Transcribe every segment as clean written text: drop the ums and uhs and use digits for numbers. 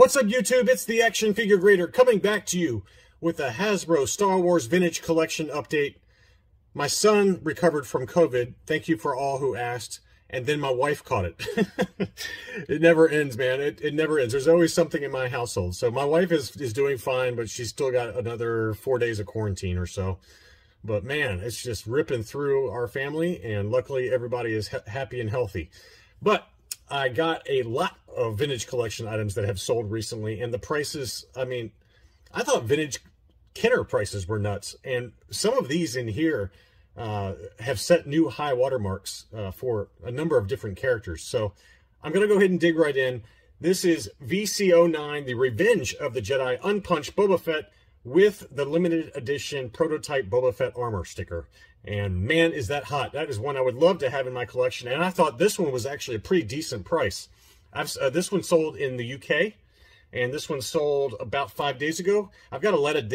What's up, YouTube? It's the Action Figure Grader coming back to you with a Hasbro Star Wars Vintage Collection update. My son recovered from COVID. Thank you for all who asked. And then my wife caught it. It never ends, man. It never ends. There's always something in my household. So my wife is doing fine, but she's still got another 4 days of quarantine or so. But man, it's just ripping through our family, and luckily everybody is happy and healthy. But I got a lot of vintage collection items that have sold recently, and the prices, I mean, I thought vintage Kenner prices were nuts, and some of these in here have set new high watermarks for a number of different characters. So I'm going to go ahead and dig right in. This is VC09, the Revenge of the Jedi Unpunched Boba Fett with the limited edition prototype Boba Fett armor sticker. And man, is that hot. That is one I would love to have in my collection. And I thought this one was actually a pretty decent price. This one sold in the UK, and this one sold about 5 days ago. I've got a lot of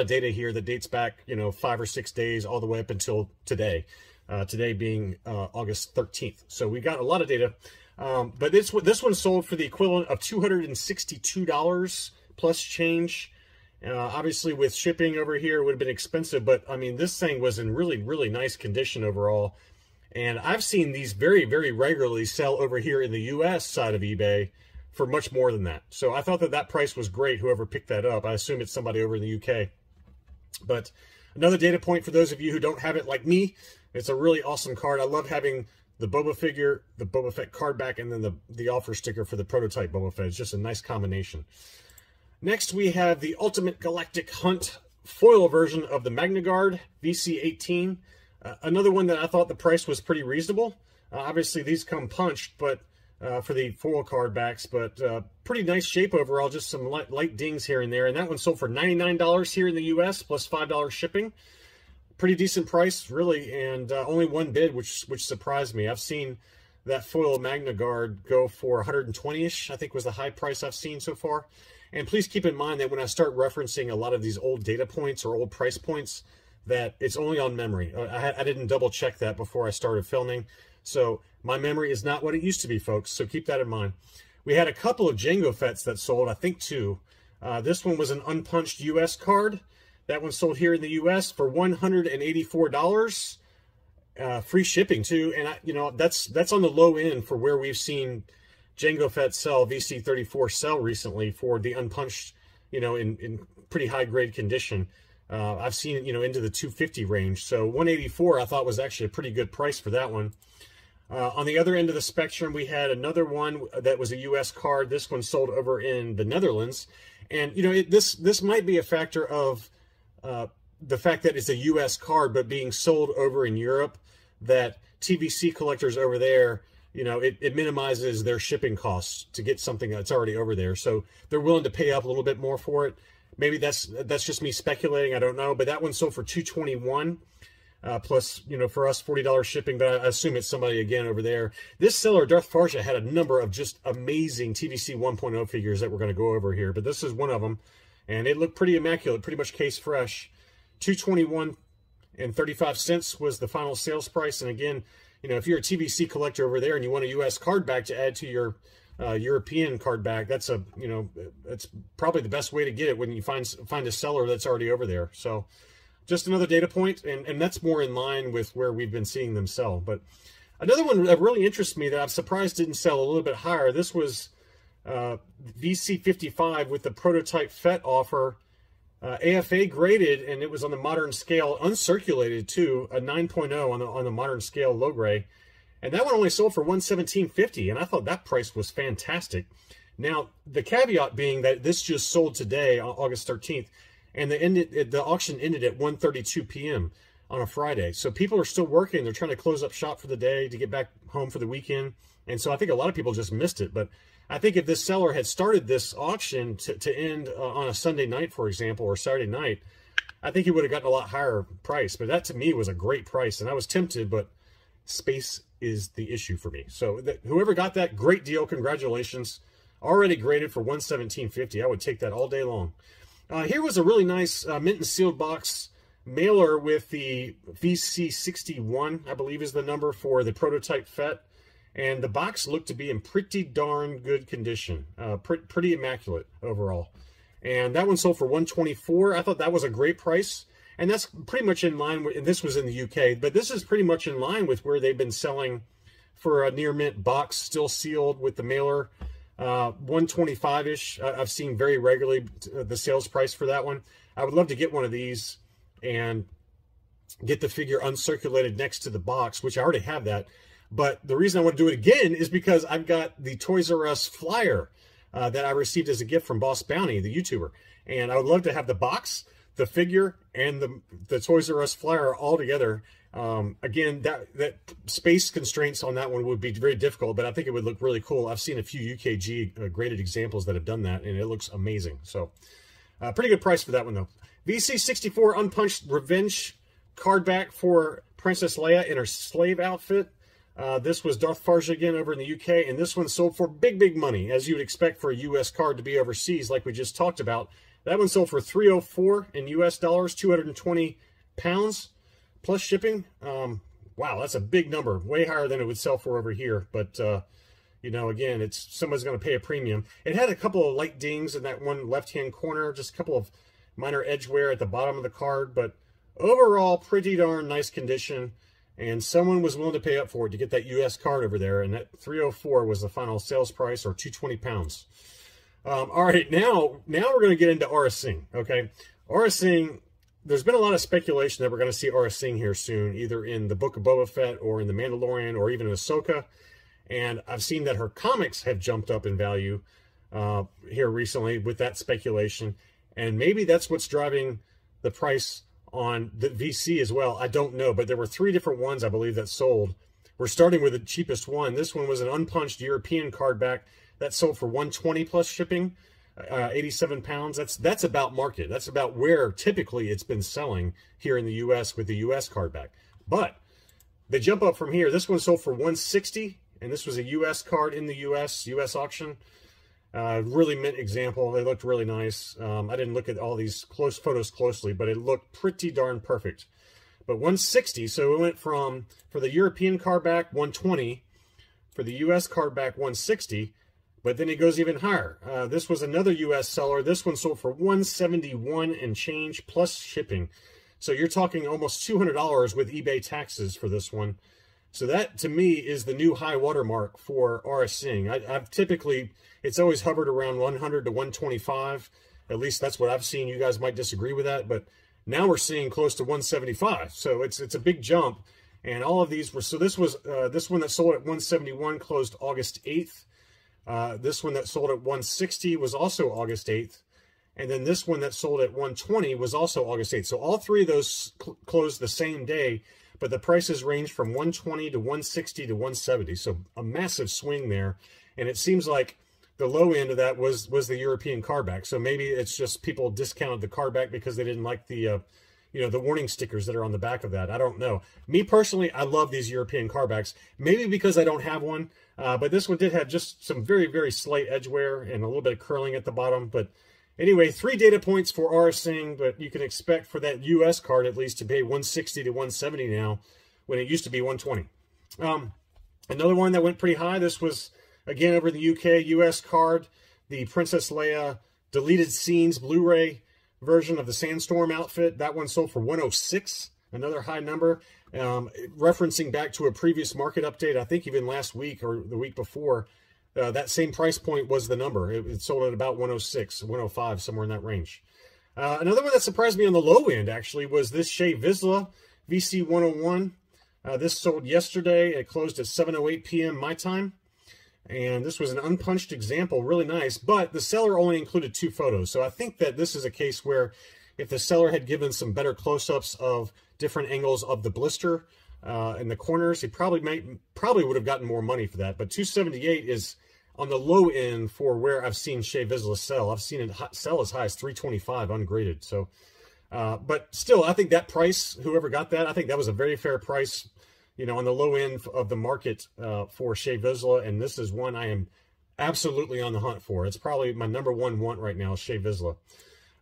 data here that dates back, 5 or 6 days all the way up until today. Today being August 13th. So we got a lot of data. But this one sold for the equivalent of $262 plus change. Obviously, with shipping over here, it would have been expensive, but I mean, this thing was in really, really nice condition overall. And I've seen these very, very regularly sell over here in the US side of eBay for much more than that. So I thought that price was great, whoever picked that up. I assume it's somebody over in the UK. But another data point for those of you who don't have it like me, it's a really awesome card. I love having the Boba figure, the Boba Fett card back, and then the offer sticker for the prototype Boba Fett. It's just a nice combination. Next, we have the Ultimate Galactic Hunt foil version of the Magna Guard VC18. Another one that I thought the price was pretty reasonable. Obviously, these come punched, but for the foil card backs, but pretty nice shape overall. Just some light dings here and there. And that one sold for $99 here in the U.S. plus $5 shipping. Pretty decent price, really, and only one bid, which surprised me. I've seen that foil Magna Guard go for 120-ish. I think was the high price I've seen so far. And please keep in mind that when I start referencing a lot of these old data points or old price points, that it's only on memory. I didn't double check that before I started filming. So my memory is not what it used to be, folks. So keep that in mind. We had a couple of Jango Fetts that sold, I think 2. This one was an unpunched US card. That one sold here in the US for $184. Free shipping too. And that's on the low end for where we've seen Jango Fett sell, VC34 sell recently for the unpunched, in pretty high grade condition. I've seen it, into the 250 range. So 184 I thought was actually a pretty good price for that one. On the other end of the spectrum, we had another one that was a US card. This one sold over in the Netherlands. And, this might be a factor of the fact that it's a US card, but being sold over in Europe, that TVC collectors over there, it minimizes their shipping costs to get something that's already over there. So they're willing to pay up a little bit more for it. Maybe that's just me speculating. I don't know. But that one sold for $221 plus, for us, $40 shipping. But I assume it's somebody, again, over there. This seller, Darth Farsha, had a number of just amazing TVC 1.0 figures that we're going to go over here. But this is one of them. And it looked pretty immaculate, pretty much case fresh. $221.35 was the final sales price. And again, if you're a TVC collector over there and you want a US card back to add to your European card back, that's that's probably the best way to get it when you find a seller that's already over there. So just another data point, and that's more in line with where we've been seeing them sell. But another one that really interests me that I'm surprised didn't sell a little bit higher, this was VC55 with the prototype Fett offer. AFA graded, and it was on the modern scale, uncirculated too, a 9.0 on the modern scale low gray, and that one only sold for $117.50, and I thought that price was fantastic. Now the caveat being that this just sold today on August 13th, and the auction ended at 1:32 p.m. on a Friday, so people are still working. They're trying to close up shop for the day to get back home for the weekend, and so I think a lot of people just missed it. But I think if this seller had started this auction to end on a Sunday night, for example, or Saturday night, I think he would have gotten a lot higher price. But that, to me, was a great price. And I was tempted, but space is the issue for me. So whoever got that, great deal. Congratulations. Already graded for $117.50. I would take that all day long. Here was a really nice mint and sealed box mailer with the VC61, I believe is the number, for the prototype Fett. And the box looked to be in pretty darn good condition. Pretty immaculate overall. And that one sold for $124. I thought that was a great price. And that's pretty much in line with, and this was in the UK, but this is pretty much in line with where they've been selling for a near mint box, still sealed with the mailer. 125-ish. I've seen very regularly the sales price for that one. I would love to get one of these and get the figure uncirculated next to the box, which I already have that. But the reason I want to do it again is because I've got the Toys R Us flyer that I received as a gift from Boss Bounty, the YouTuber. And I would love to have the box, the figure, and the Toys R Us flyer all together. Again, that space constraints on that one would be very difficult, but I think it would look really cool. I've seen a few UKG graded examples that have done that, and it looks amazing. So, pretty good price for that one, though. VC64 Unpunched Revenge card back for Princess Leia in her slave outfit. This was Darth Farja again over in the UK, and this one sold for big money, as you would expect for a US card to be overseas, like we just talked about. That one sold for $304 in US dollars, 220 pounds, plus shipping. Wow, that's a big number, way higher than it would sell for over here. But, you know, again, it's someone's going to pay a premium. It had a couple of light dings in that one left-hand corner, just a couple of minor edge wear at the bottom of the card, but overall, pretty darn nice condition. And someone was willing to pay up for it to get that US card over there, and that $304 was the final sales price, or 220 pounds. All right, now we're going to get into Aurra Sing, okay? Aurra Sing, there's been a lot of speculation that we're going to see Aurra Sing here soon, either in the Book of Boba Fett or in The Mandalorian or even in Ahsoka. And I've seen that her comics have jumped up in value here recently with that speculation. And maybe that's what's driving the price on the VC as well. I don't know, but there were 3 different ones, I believe, that sold. We're starting with the cheapest one. This one was an unpunched European card back that sold for $120 plus shipping, 87 pounds. That's about market. That's about where typically it's been selling here in the US with the US card back. But they jump up from here. This one sold for $160, and this was a US card in the US auction. Really mint example. They looked really nice. I didn't look at all these close photos closely, but it looked pretty darn perfect. But 160, so it went from, for the European card back, 120, for the US card back, 160, but then it goes even higher. This was another US seller. This one sold for 171 and change plus shipping. So you're talking almost $200 with eBay taxes for this one. So that, to me, is the new high watermark for Aurra Sing. I've typically, it's always hovered around 100 to 125. At least that's what I've seen. You guys might disagree with that, but now we're seeing close to 175. So it's a big jump. And all of these were, so this was, this one that sold at 171 closed August 8th. This one that sold at 160 was also August 8th. And then this one that sold at 120 was also August 8th. So all 3 of those closed the same day, but the prices range from 120 to 160 to 170. So a massive swing there. And it seems like the low end of that was the European card back. So maybe it's just people discounted the card back because they didn't like the, you know, the warning stickers that are on the back of that. I don't know. Me personally, I love these European card backs. Maybe because I don't have one, but this one did have just some very slight edge wear and a little bit of curling at the bottom. But anyway, 3 data points for Aurra Sing, but you can expect for that US card at least to pay 160 to 170 now, when it used to be 120. Another one that went pretty high, this was, again, over the UK, US card, the Princess Leia deleted scenes Blu-ray version of the Sandstorm outfit. That one sold for 106, another high number. Referencing back to a previous market update, I think even last week or the week before, that same price point was the number. It sold at about 106, 105, somewhere in that range. Another one that surprised me on the low end, actually, was this Shea Vizsla VC101. This sold yesterday. It closed at 7:08 p.m. my time. And this was an unpunched example, really nice, but the seller only included 2 photos. So I think that this is a case where if the seller had given some better close-ups of different angles of the blister in the corners, he probably would have gotten more money for that. But 278 is on the low end for where I've seen Shea Vizsla sell. I've seen it sell as high as 325 ungraded. So, but still, I think that price, whoever got that, I think that was a very fair price, you know, on the low end of the market for Shea Vizsla. And this is one I am absolutely on the hunt for. It's probably my #1 want right now, Shea Vizsla.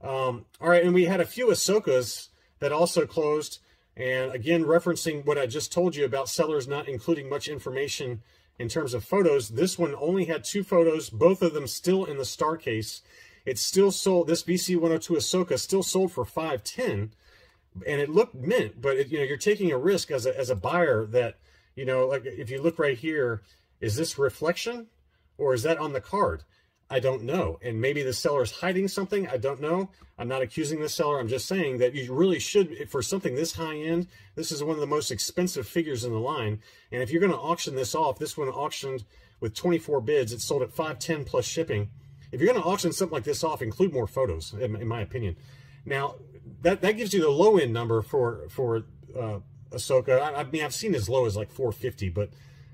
All right, and we had a few Ahsokas that also closed. And again, referencing what I just told you about sellers not including much information in terms of photos. This one only had 2 photos, both of them still in the star case. It's still sold, this VC-102 Ahsoka still sold for $510, and it looked mint, but you know, you're taking a risk as a buyer that, you know, like if you look right here, is this reflection or is that on the card? I don't know. And maybe the seller's hiding something. I don't know. I'm not accusing the seller. I'm just saying that you really should, for something this high end, this is one of the most expensive figures in the line. And if you're going to auction this off, this one auctioned with 24 bids. It sold at $510 plus shipping. If you're going to auction something like this off, include more photos, in my opinion. Now, that gives you the low end number for Ahsoka. I mean, I've seen as low as like $450, but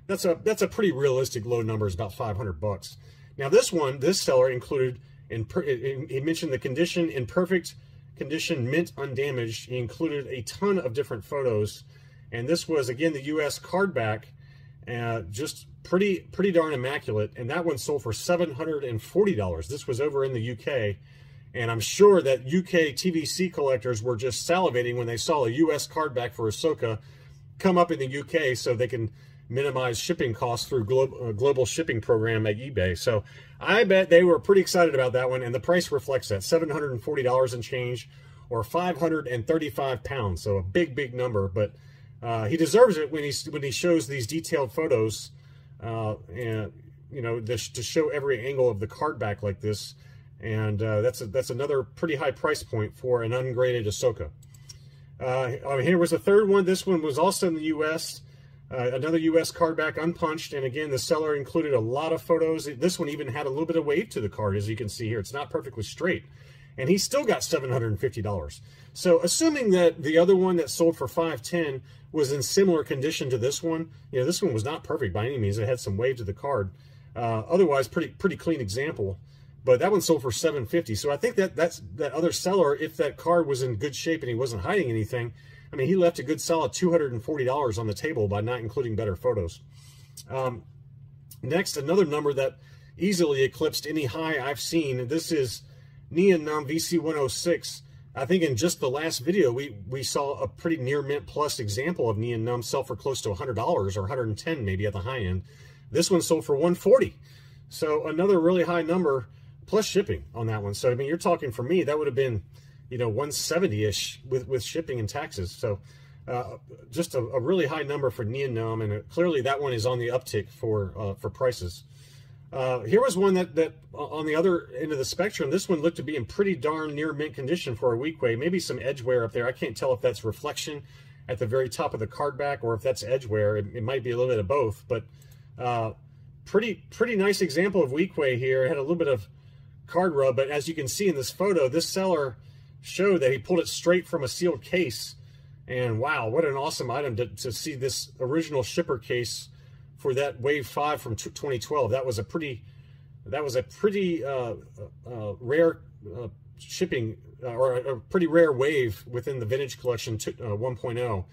that's a pretty realistic low number. It's about $500. Now this one, this seller included, he mentioned the condition in perfect condition, mint undamaged. He included a ton of different photos. And this was, again, the US card back, just pretty darn immaculate. And that one sold for $740. This was over in the UK. And I'm sure that UK TVC collectors were just salivating when they saw a US card back for Ahsoka come up in the UK so they can minimize shipping costs through global shipping program at eBay. So I bet they were pretty excited about that one, and the price reflects that, $740 and change, or 535 pounds. So a big number, but he deserves it when he shows these detailed photos, and you know, to show every angle of the card back like this. And that's another pretty high price point for an ungraded Ahsoka. Here was a third one. This one was also in the U.S. Another U.S. card back, unpunched, and again, the seller included a lot of photos. This one even had a little bit of wave to the card, as you can see here. It's not perfectly straight, and he still got $750. So assuming that the other one that sold for $510 was in similar condition to this one, you know, this one was not perfect by any means. It had some wave to the card. Otherwise, pretty clean example. But that one sold for $750. So I think that other seller, if that card was in good shape and he wasn't hiding anything, I mean, he left a good solid $240 on the table by not including better photos. Next, another number that easily eclipsed any high I've seen. This is Neon Numb VC-106. I think in just the last video, we saw a pretty near mint plus example of Neon Numb sell for close to $100 or $110 maybe at the high end. This one sold for $140. So another really high number plus shipping on that one. So, I mean, you're talking, for me, that would have been, you know, 170-ish with shipping and taxes. So just a really high number for Neon Numb, and clearly that one is on the uptick for prices. Here was one that on the other end of the spectrum, this one looked to be in pretty darn near mint condition for a weequay. Maybe some edge wear up there. I can't tell if that's reflection at the very top of the card back or if that's edge wear. It might be a little bit of both, but pretty nice example of weequay here. It had a little bit of card rub, but as you can see in this photo, this seller showed that he pulled it straight from a sealed case. And wow, what an awesome item to see this original shipper case for that Wave 5 from 2012. That was a pretty rare shipping, or a pretty rare wave within the Vintage Collection 1.0.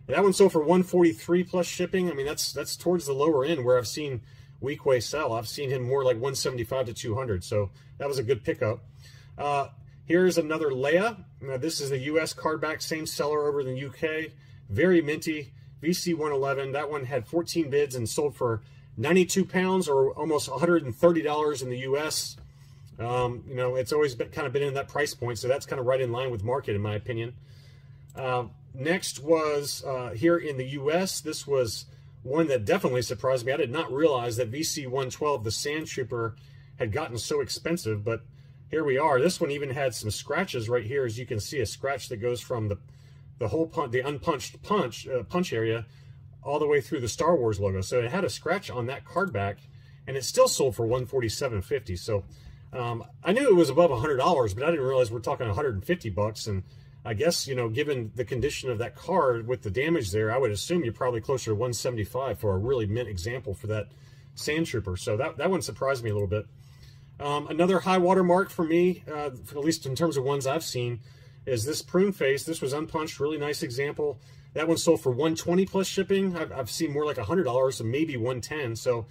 That one sold for $143 plus shipping. I mean, that's towards the lower end where I've seen weequay sell. I've seen him more like $175 to $200. So that was a good pickup. Here's another Leia. Now, this is a U.S. card back, same seller over in the UK. Very minty, VC-111. That one had 14 bids and sold for 92 pounds or almost $130 in the U.S. You know, it's always kind of been in that price point, so that's kind of right in line with market, in my opinion. Next was here in the U.S. This was one that definitely surprised me. I did not realize that VC-112, the Sand Trooper, had gotten so expensive, but here we are. This one even had some scratches right here, as you can see, a scratch that goes from the whole the unpunched punch area all the way through the Star Wars logo. So it had a scratch on that card back, and it still sold for $147.50. So I knew it was above $100, but I didn't realize we're talking $150. And I guess, you know, given the condition of that card with the damage there, I would assume you're probably closer to $175 for a really mint example for that Sand Trooper. So that one surprised me a little bit. Another high water mark for me, at least in terms of ones I've seen, is this Prune Face. This was unpunched, really nice example. That one sold for $120 plus shipping. I've seen more like $100, so maybe $110. So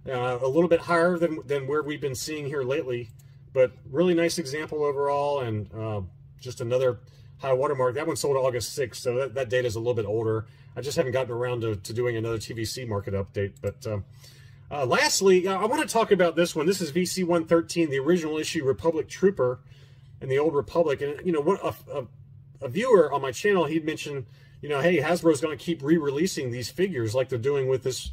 a little bit higher than where we've been seeing here lately, but really nice example overall, and just another high water mark. That one sold August 6th, so that data is a little bit older. I just haven't gotten around to doing another TVC market update, but Lastly, I want to talk about this one. This is VC-113, the original issue Republic Trooper in the Old Republic. And, you know, a viewer on my channel, he'd mentioned, you know, hey, Hasbro's going to keep re-releasing these figures like they're doing with this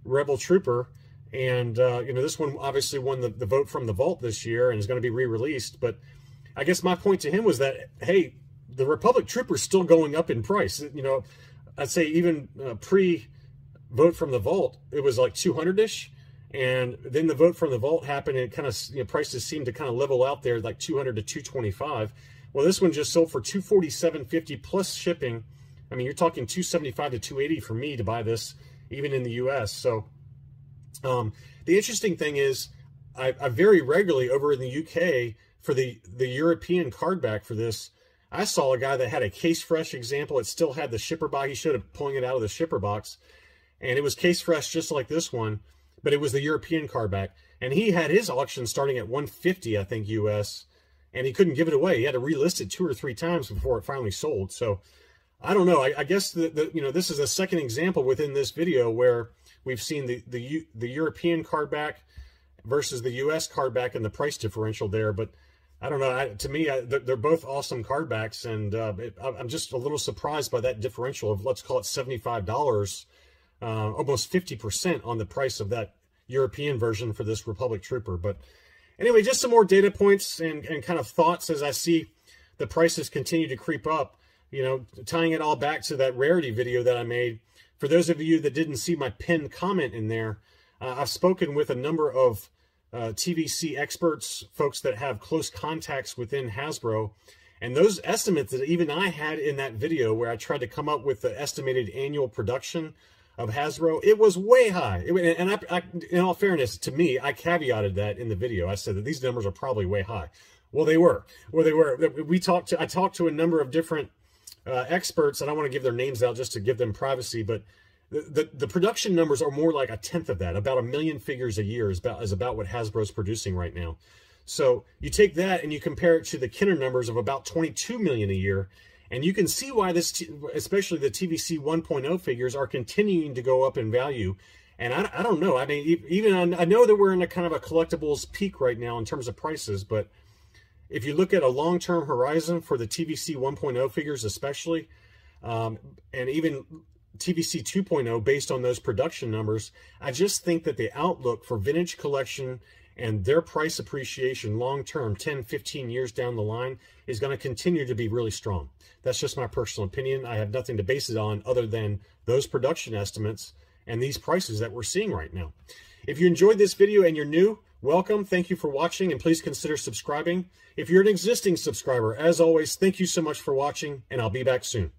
Rebel Trooper. And, you know, this one obviously won the vote from the vault this year and is going to be re-released. But I guess my point to him was that, hey, the Republic Trooper is still going up in price. You know, I'd say even pre-vote from the vault, it was like 200-ish. And then the vote from the vault happened, and it kind of, you know, prices seemed to kind of level out there, like 200 to 225. Well, this one just sold for $247.50 plus shipping. I mean, you're talking $275 to $280 for me to buy this, even in the U.S. So the interesting thing is, I very regularly over in the UK for the European card back for this, I saw a guy that had a case fresh example. It still had the shipper box. He showed it pulling it out of the shipper box, and it was case fresh just like this one, but it was the European card back. And he had his auction starting at $150, I think, US, and he couldn't give it away. He had to relist it 2 or 3 times before it finally sold. So I don't know. I guess you know, this is a second example within this video where we've seen the European card back versus the US card back and the price differential there. But I don't know. To me, they're both awesome card backs, and I'm just a little surprised by that differential of, let's call it $75, almost 50% on the price of that European version for this Republic Trooper. But anyway, just some more data points and kind of thoughts as I see the prices continue to creep up. You know, tying it all back to that rarity video that I made. For those of you that didn't see my pinned comment in there, I've spoken with a number of TVC experts, folks that have close contacts within Hasbro, and those estimates that even I had in that video where I tried to come up with the estimated annual production of Hasbro, it was way high. And I, in all fairness, to me, I caveated that in the video. I said that these numbers are probably way high. Well, they were. Well, they were. I talked to a number of different experts. I don't want to give their names out just to give them privacy, but the production numbers are more like a tenth of that. About 1 million figures a year is about what Hasbro's producing right now. So you take that and you compare it to the Kenner numbers of about 22 million a year, and you can see why this, especially the TVC 1.0 figures, are continuing to go up in value. And I don't know. I mean, even I know that we're in a kind of a collectibles peak right now in terms of prices, but if you look at a long-term horizon for the TVC 1.0 figures especially, and even TVC 2.0 based on those production numbers, I just think that the outlook for vintage collection and their price appreciation long-term, 10, 15 years down the line, is going to continue to be really strong. That's just my personal opinion. I have nothing to base it on other than those production estimates and these prices that we're seeing right now. If you enjoyed this video and you're new, welcome. Thank you for watching, and please consider subscribing. If you're an existing subscriber, as always, thank you so much for watching, and I'll be back soon.